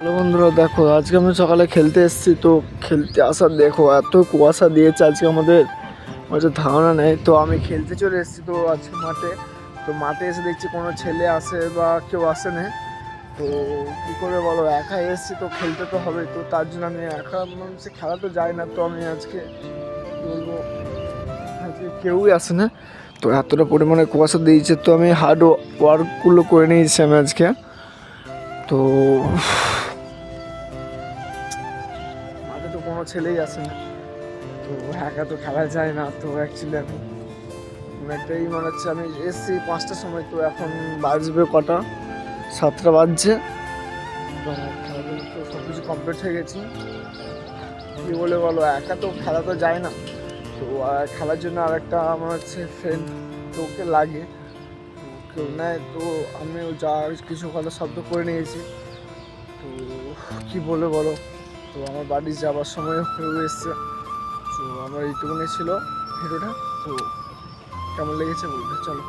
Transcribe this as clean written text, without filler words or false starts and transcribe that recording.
Hello বন্ধুরা, দেখো আজকে আমি সকালে খেলতে এসেছি। তো খেলতে আসার দেখো এত কুয়াশা দিয়েছে আজকে আমাদের ধারণা নেই। তো আমি খেলতে চলে এসেছি তো আজকে মাঠে। তো মাঠে এসে দেখছি কোনো ছেলে আসে বা কেউ আসে না। তো কী করে বলো, একাই এসেছি তো খেলতে তো হবে। তো তার জন্য আমি একা সে খেলা তো যায় না। তো আমি আজকে বলবো আজকে কেউই আসে না। তো এতটা পরিমাণে কুয়াশা দিয়েছে, তো আমি হার্ড ওয়ার্কগুলো করে নিয়েছি আমি আজকে। তো মাঠে তো কোনো ছেলেই আসে না, তো একা তো খেলা যায় না। তো অ্যাকচুয়ালি এখন অনেকটাই মনে হচ্ছে আমি এসছি 5টার সময়, তো এখন বাজবে কটা, 7টা বাজছে। তো আমার খেলাধুলো তো সব কিছু কমপ্লিট হয়ে গেছে। কী বলে বলো, একা তো খেলা তো যায় না। তো খেলার জন্য আর একটা আমার হচ্ছে ফ্রেন্ড, তো ওকে লাগে, তো কেউ নেয়। তো আমিও যা কিছু কথা শব্দ করে নিয়েছি। তো কী বলে বলো, তো আমার বাড়ি যাওয়ার সময় হয়ে এসছে। তো আমার এইটুকুনি ছিল ভিডিওটা। তো কেমন লেগেছে বলবে, চলো।